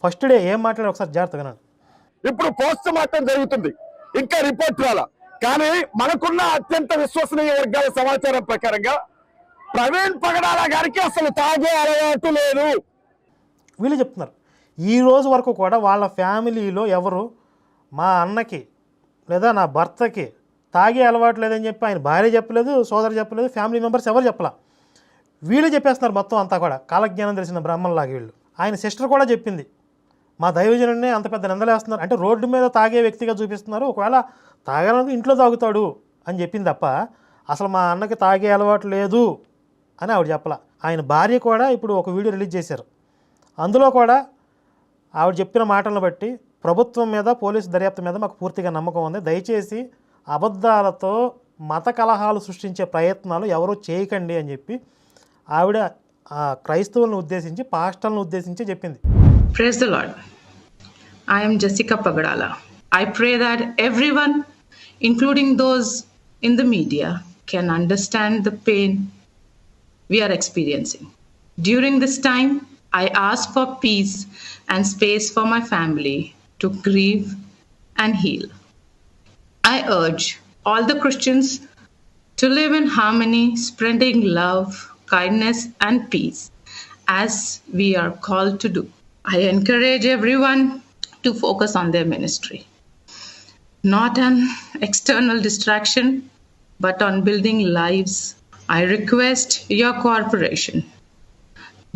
First day ఏం మాట్లాడారు ఒకసారి జాగ్రత్తగా వినండి. ఇప్పుడు పోస్ట్ మార్టం జరుగుతుంది, ఇంకా రిపోర్ట్ రాలా. కానీ మనకున్న అత్యంత విశ్వసనీయ వర్గాల సమాచారం ప్రకారంగా ప్రవీణ్ పగడాల గారికి అసలు తాగే అలవాటు లేదు. వీళ్ళు చెప్తున్నారు ఈ రోజు వరకు కూడా వాళ్ళ ఫ్యామిలీలో ఎవరు మా అన్నకి లేదా నా భర్తకి తాగే అలవాటు లేదని చెప్పి ఆయన భార్య చెప్పలేదు, సోదరు చెప్పలేదు, ఫ్యామిలీ మెంబర్స్ ఎవరు చెప్పలా. వీళ్ళు చెప్పేస్తున్నారు మొత్తం అంతా కూడా. కాలజ్ఞానం తెలిసిన బ్రాహ్మణులాగా వీళ్ళు. ఆయన సిస్టర్ కూడా చెప్పింది మా దైవజనుడిని అంత పెద్ద నిందలేస్తున్నారు అంటే రోడ్డు మీద తాగే వ్యక్తిగా చూపిస్తున్నారు, ఒకవేళ తాగాలని ఇంట్లో తాగుతాడు అని చెప్పింది తప్ప అసలు మా అన్నకి తాగే అలవాటు లేదు అని ఆవిడ చెప్పలా. ఆయన భార్య కూడా ఇప్పుడు ఒక వీడియో రిలీజ్ చేశారు. అందులో కూడా ఆవిడ చెప్పిన మాటలను బట్టి ప్రభుత్వం మీద పోలీసు దర్యాప్తు మీద మాకు పూర్తిగా నమ్మకం ఉంది, దయచేసి అబద్ధాలతో మత కలహాలు సృష్టించే ప్రయత్నాలు ఎవరూ చేయకండి అని చెప్పి ఆవిడ క్రైస్తవులను ఉద్దేశించి పాస్టర్లను ఉద్దేశించి చెప్పింది. Praise the Lord. I am Jessica Pagadala. I pray that everyone, including those in the media, can understand the pain we are experiencing. During this time, I ask for peace and space for my family to grieve and heal. I urge all the Christians to live in harmony, spreading love, kindness, and peace as we are called to do. I encourage everyone to focus on their ministry, not an external distraction, but on building lives. I request your cooperation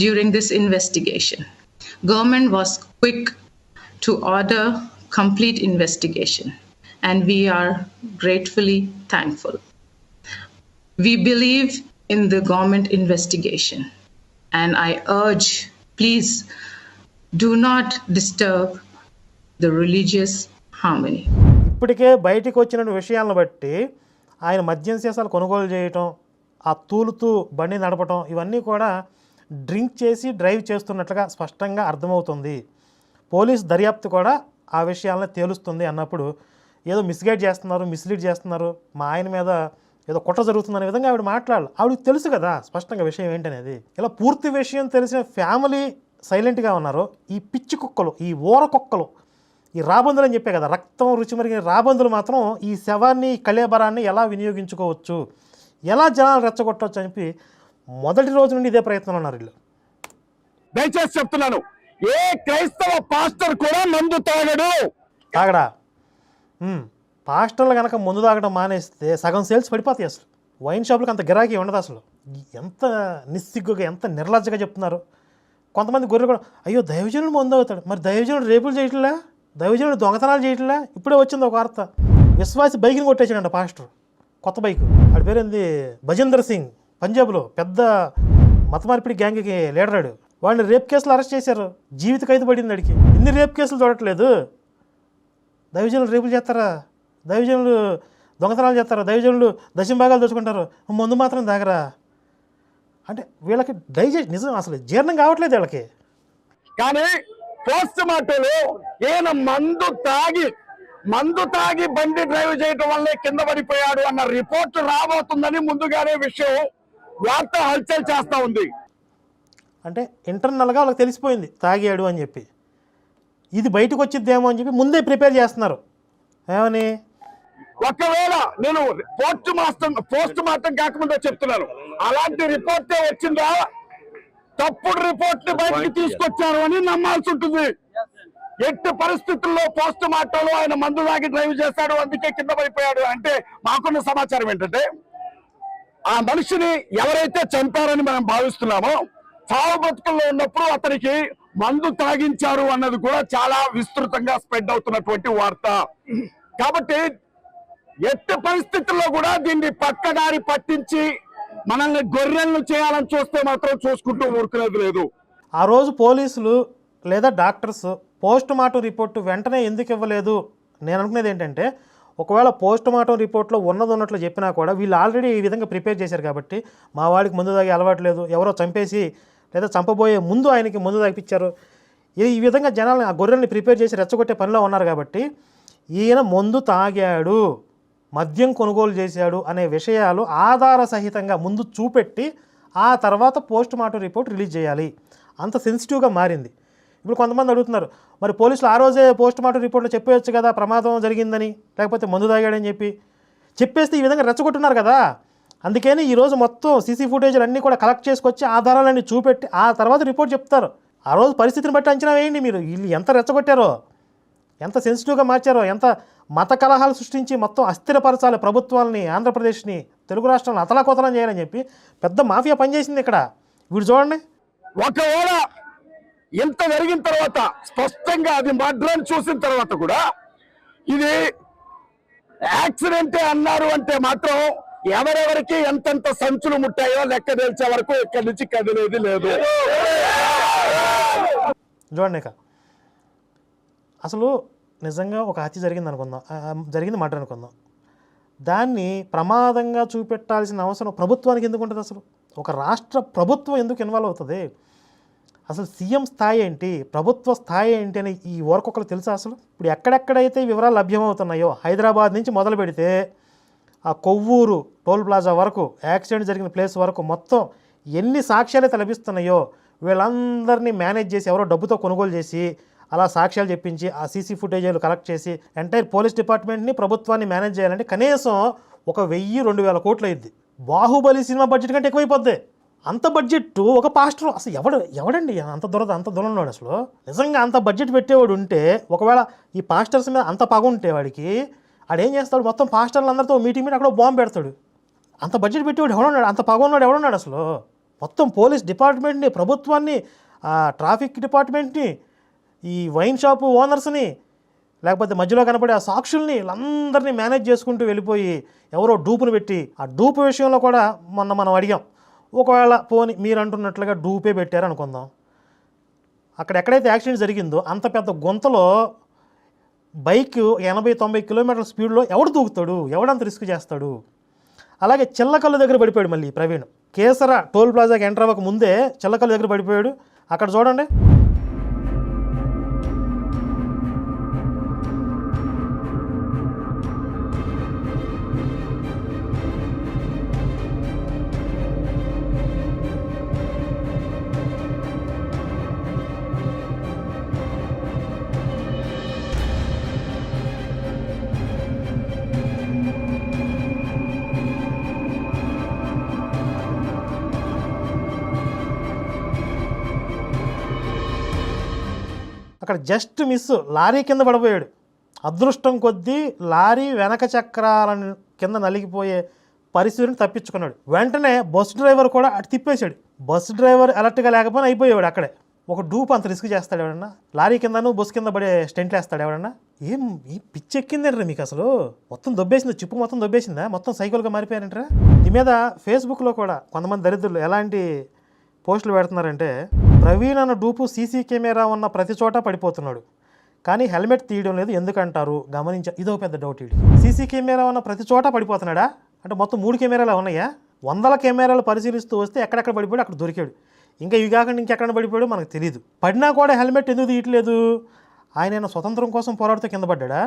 during this investigation. Government was quick to order complete investigation, and we are gratefully thankful. We believe in the government investigation, and I urge, please do not disturb the religious harmony. ఇప్పటికే బయటికి వచ్చిన విషయాలను బట్టి ఆయన మద్యం సీసాలు కొనుగోలు చేయటం, ఆ తూలుతూ బండి నడపటం ఇవన్నీ కూడా డ్రింక్ చేసి డ్రైవ్ చేస్తున్నట్లుగా స్పష్టంగా అర్థమవుతుంది. పోలీస్ దర్యాప్తు కూడా ఆ విషయాలను తేలుస్తుంది అన్నప్పుడు ఏదో మిస్గైడ్ చేస్తున్నారు, మిస్లీడ్ చేస్తున్నారు, మా ఆయన మీద ఏదో కుట్ర జరుగుతుందనే విధంగా ఆవిడ మాట్లాడాలి. ఆవిడకి తెలుసు కదా స్పష్టంగా విషయం ఏంటనేది. ఇలా పూర్తి విషయం తెలిసిన ఫ్యామిలీ సైలెంట్గా ఉన్నారు. ఈ పిచ్చి కుక్కలు, ఈ ఊర కుక్కలు, ఈ రాబందులు అని చెప్పే కదా రక్తం రుచి మరిగిన రాబందులు మాత్రం ఈ శవాన్ని కళేబరాన్ని ఎలా వినియోగించుకోవచ్చు, ఎలా జనాలు రెచ్చగొట్టవచ్చు అని చెప్పి మొదటి రోజు నుండి ఇదే ప్రయత్నంలో ఉన్నారు వీళ్ళు. దయచేసి చెప్తున్నాను, ఏ క్రైస్తవ పాస్టర్ కూడా మందు తాగడా. పాస్టర్లు కనుక ముందు తాగడం మానేస్తే సగం సేల్స్ పడిపోతాయి. అసలు వైన్ షాపులకు అంత గిరాకీ ఉండదు. అసలు ఎంత నిస్సిగ్గుగా ఎంత నిర్లజ్జగా చెప్తున్నారు. కొంతమంది గొర్రెలు కూడా అయ్యో దైవజనుడు ముందు అవుతాడు, మరి దైవజనుడు రేపులు చేయట్లే, దైవజనుడు దొంగతనాలు చేయట్లే. ఇప్పుడే వచ్చింది ఒక వార్త, విశ్వాసి బైక్ని కొట్టేసాడంట పాస్టర్, కొత్త బైక్. వాడి పేరేంది భజేందర్ సింగ్, పంజాబ్లో పెద్ద మత మార్పిడి గ్యాంగ్కి లీడరాడు. వాడిని రేప్ కేసులు అరెస్ట్ చేశారు, జీవిత ఖైదు పడింది అడిగి. ఇన్ని రేప్ కేసులు చూడట్లేదు. దైవజనులు రేపులు చేస్తారా, దైవజనులు దొంగతనాలు చేస్తారా, దైవజనులు దశంభాగాలు దోచుకుంటారు, ముందు మాత్రం తాగరా అంటే వీళ్ళకి డైజెస్ట్ నిజం అసలు జీర్ణం కావట్లేదు వీళ్ళకి. కానీ పోస్ట్ మార్టంలో ఈయన మందు తాగి బండి డ్రైవ్ చేయడం వల్లే కింద పడిపోయాడు అన్న రిపోర్ట్ రాబోతుందని ముందుగానే విషయం వార్త హల్చల్ చేస్తా ఉంది. అంటే ఇంటర్నల్గా వాళ్ళకి తెలిసిపోయింది తాగాడు అని చెప్పి. ఇది బయటకు వచ్చిద్దేమో అని చెప్పి ముందే ప్రిపేర్ చేస్తున్నారు. ఏమని, ఒకవేళ నేను పోస్ట్ మార్టం కాకముందే చెప్తున్నాను, అలాంటి రిపోర్టే వచ్చిందా తప్పుడు రిపోర్ట్ ని బయటకు తీసుకొచ్చారు అని నమ్మాల్సి ఉంటుంది. ఎట్టి పరిస్థితుల్లో పోస్ట్ మార్టంలో ఆయన మందు తాగి డ్రైవ్ చేశాడు, అందుకే కింద పడిపోయాడు అంటే మాకున్న సమాచారం ఏంటంటే ఆ మనిషిని ఎవరైతే చంపారని మనం భావిస్తున్నామో చావు బతుకుల్లో ఉన్నప్పుడు అతనికి మందు తాగించారు అన్నది కూడా చాలా విస్తృతంగా స్ప్రెడ్ అవుతున్నటువంటి వార్త. కాబట్టి ఎట్టి పరిస్థితుల్లో కూడా దీన్ని పక్కదారి పట్టించి మనల్ని గొర్రెలను చేయాలని చూస్తే మాత్రం చూసుకుంటూ ఊరుకునేది లేదు. ఆ రోజు పోలీసులు లేదా డాక్టర్స్ పోస్ట్ మార్టం రిపోర్టు వెంటనే ఎందుకు ఇవ్వలేదు? నేను అనుకునేది ఏంటంటే, ఒకవేళ పోస్ట్ మార్టం రిపోర్ట్లో ఉన్నట్లు చెప్పినా కూడా వీళ్ళు ఆల్రెడీ ఈ విధంగా ప్రిపేర్ చేశారు కాబట్టి మా వాడికి ముందు తాగి అలవాటు లేదు, ఎవరో చంపేసి లేదా చంపబోయే ముందు ఆయనకి ముందు తాగిపించారు, ఈ విధంగా జనాలను ఆ గొర్రెల్ని ప్రిపేర్ చేసి రెచ్చగొట్టే పనిలో ఉన్నారు కాబట్టి ఈయన ముందు తాగాడు, మద్యం కొనుగోలు చేశాడు అనే విషయాలు ఆధార సహితంగా ముందు చూపెట్టి ఆ తర్వాత పోస్ట్ మార్టం రిపోర్ట్ రిలీజ్ చేయాలి. అంత సెన్సిటివ్గా మారింది. ఇప్పుడు కొంతమంది అడుగుతున్నారు, మరి పోలీసులు ఆ రోజే పోస్ట్ మార్టం రిపోర్ట్లో చెప్పేయచ్చు కదా ప్రమాదం జరిగిందని, లేకపోతే మందు తాగాడని చెప్పేస్తే ఈ విధంగా రెచ్చగొట్టున్నారు కదా. అందుకని ఈరోజు మొత్తం సీసీ ఫుటేజ్లు అన్నీ కూడా కలెక్ట్ చేసుకొచ్చి ఆధారాలన్నీ చూపెట్టి ఆ తర్వాత రిపోర్ట్ చెప్తారు. ఆ రోజు పరిస్థితిని బట్టి అంచనా వేయండి మీరు. వీళ్ళు ఎంత రెచ్చగొట్టారో, ఎంత సెన్సిటివ్గా మార్చారో, ఎంత మత కలహాలు సృష్టించి మొత్తం అస్థిరపరచాలి ప్రభుత్వాలని, ఆంధ్రప్రదేశ్ని, తెలుగు రాష్ట్రాలను అతలాకుతలం చేయాలని చెప్పి పెద్ద మాఫియా పనిచేసింది ఇక్కడ. వీడు చూడండి. ఒకవేళ ఇంత జరిగిన తర్వాత స్పష్టంగా అది మర్డర్ చూసిన తర్వాత కూడా ఇది యాక్సిడెంటే అన్నారు అంటే మాత్రం ఎవరెవరికి ఎంతెంత సంచులు ముట్టాయో లెక్క తెలిసే వరకు ఇక్కడి నుంచి కదిలేది లేదు. చూడండి, ఇక అసలు నిజంగా ఒక హత్య జరిగింది అనుకుందాం, జరిగింది మర్డర్ అనుకుందాం, దాన్ని ప్రమాదంగా చూపెట్టాల్సిన అవసరం ప్రభుత్వానికి ఎందుకు ఉంటుంది? అసలు ఒక రాష్ట్ర ప్రభుత్వం ఎందుకు ఇన్వాల్వ్ అవుతుంది? అసలు సీఎం స్థాయి ఏంటి, ప్రభుత్వ స్థాయి ఏంటి అని ఈ ఊరకొకరు తెలుసా? అసలు ఇప్పుడు ఎక్కడెక్కడైతే వివరాలు లభ్యమవుతున్నాయో, హైదరాబాద్ నుంచి మొదలు పెడితే ఆ కొవ్వూరు టోల్ ప్లాజా వరకు, యాక్సిడెంట్ జరిగిన ప్లేస్ వరకు మొత్తం ఎన్ని సాక్ష్యాలు లభిస్తున్నాయో వీళ్ళందరినీ మేనేజ్ చేసి, ఎవరో డబ్బుతో కొనుగోలు చేసి అలా సాక్ష్యాలు చెప్పించి ఆ సీసీ ఫుటేజీలు కలెక్ట్ చేసి ఎంటైర్ పోలీస్ డిపార్ట్మెంట్ని, ప్రభుత్వాన్ని మేనేజ్ చేయాలంటే కనీసం ఒక 1000-2000 కోట్లు అయింది. బాహుబలి సినిమా బడ్జెట్ కంటే ఎక్కువైపోద్ది. అంత బడ్జెట్ ఒక పాస్టర్, అసలు ఎవడండి అంత దూరంలోడు? అసలు నిజంగా అంత బడ్జెట్ పెట్టేవాడు ఉంటే, ఒకవేళ ఈ పాస్టర్స్ మీద అంత పగ ఉంటే వాడికి, ఆడేం చేస్తాడు, మొత్తం పాస్టర్లు అందరితో మీటింగ్ అక్కడ బాంబు పెడతాడు. అంత బడ్జెట్ పెట్టేవాడు ఎవడున్నాడు? అంత పగ ఉన్నాడు ఎవడున్నాడు? అసలు మొత్తం పోలీస్ డిపార్ట్మెంట్ని, ప్రభుత్వాన్ని, ట్రాఫిక్ డిపార్ట్మెంట్ని, ఈ వైన్ షాపు ఓనర్స్ని, లేకపోతే మధ్యలో కనపడే ఆ సాక్షుల్ని, వీళ్ళందరినీ మేనేజ్ చేసుకుంటూ వెళ్ళిపోయి ఎవరో డూపును పెట్టి, ఆ డూపు విషయంలో కూడా మొన్న మనం అడిగాం, ఒకవేళ పోని మీరు అంటున్నట్లుగా డూపే పెట్టారు అనుకుందాం, అక్కడ ఎక్కడైతే యాక్సిడెంట్ జరిగిందో అంత పెద్ద గుంతలో బైక్ 80-90 కిలోమీటర్ల స్పీడ్లో ఎవడు దూకుతాడు? ఎవడంత రిస్క్ చేస్తాడు? అలాగే చిల్లకల్లు దగ్గర పడిపోయాడు మళ్ళీ ప్రవీణ్. కేసర టోల్ ప్లాజాకి ఎంటర్ అవ్వక ముందే చిల్లకల్లు దగ్గర పడిపోయాడు. అక్కడ చూడండి, అక్కడ జస్ట్ మిస్ లారీ కింద పడిపోయాడు. అదృష్టం కొద్దీ లారీ వెనక చక్రాలను కింద నలిగిపోయే పరిస్థితిని తప్పించుకున్నాడు. వెంటనే బస్ డ్రైవర్ కూడా అటు తిప్పేశాడు. బస్ డ్రైవర్ అలర్ట్గా లేకపోయినా అయిపోయాడు అక్కడే. ఒక డూప్ అంత రిస్క్ చేస్తాడు ఎవడన్నా? లారీ కిందను బస్సు కింద పడే స్టెంట్లు వేస్తాడు ఎవడన్నా? ఈ పిచ్చెక్కిందంటారా మీకు? అసలు మొత్తం దొబ్బేసింది, చిప్పు మొత్తం దొబ్బేసిందా? మొత్తం సైకిల్గా మారిపోయారంటారా? దీని మీద ఫేస్బుక్లో కూడా కొంతమంది దరిద్రులు ఎలాంటి పోస్టులు పెడుతున్నారంటే, ప్రవీణ్ అన్న డూపు సీసీ కెమెరా ఉన్న ప్రతి చోట పడిపోతున్నాడు, కానీ హెల్మెట్ తీయడం లేదు ఎందుకంటారు? ఇదో పెద్ద డౌట్. ఇది సీసీ కెమెరా ఉన్న ప్రతి చోట పడిపోతున్నాడా? అంటే మొత్తం 3 కెమెరాలు ఉన్నాయా? 100 కెమెరాలు పరిశీలిస్తూ వస్తే ఎక్కడెక్కడ పడిపోయాడు అక్కడ దొరికాడు. ఇంకా ఇవి కాకుండా ఇంకెక్కడ పడిపోయాడో మనకు తెలియదు. పడినా కూడా హెల్మెట్ ఎందుకు తీయట్లేదు? ఆయన స్వతంత్రం కోసం పోరాడుతూ కింద పడ్డా,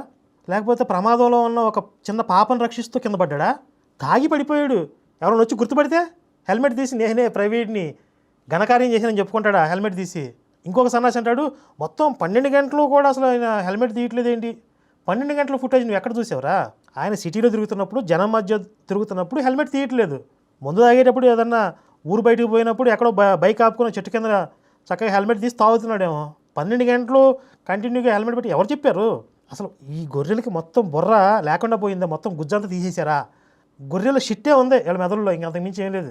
లేకపోతే ప్రమాదంలో ఉన్న ఒక చిన్న పాపను రక్షిస్తూ కింద పడ్డా? తాగి పడిపోయాడు. ఎవరైనా వచ్చి గుర్తుపడితే హెల్మెట్ తీసి నేనే ప్రైవేట్ని ఘనకార్యం చేశానని చెప్పుకుంటాడా హెల్మెట్ తీసి? ఇంకొక సన్నాసి అంటాడు, మొత్తం 12 గంటలు కూడా అసలు ఆయన హెల్మెట్ తీయట్లేదు ఏంటి? 12 గంటల ఫుటేజ్ నువ్వు ఎక్కడ చూసావురా? ఆయన సిటీలో తిరుగుతున్నప్పుడు, జనం మధ్య తిరుగుతున్నప్పుడు హెల్మెట్ తీయట్లేదు. ముందు తాగేటప్పుడు ఏదన్నా ఊరు బయటకు పోయినప్పుడు ఎక్కడో బైక్ ఆపుకుని చెట్టు కింద చక్కగా హెల్మెట్ తీసి తాగుతున్నాడేమో. 12 గంటలు కంటిన్యూగా హెల్మెట్ పెట్టి ఎవరు చెప్పారు? అసలు ఈ గొర్రెలకి మొత్తం బుర్ర లేకుండా పోయిందా? మొత్తం గుజ్జంతా తీసేశారా? గొర్రెల షిట్టే ఉంది వీళ్ళ మెదడులో, ఇంకంతకు మించి ఏం లేదు.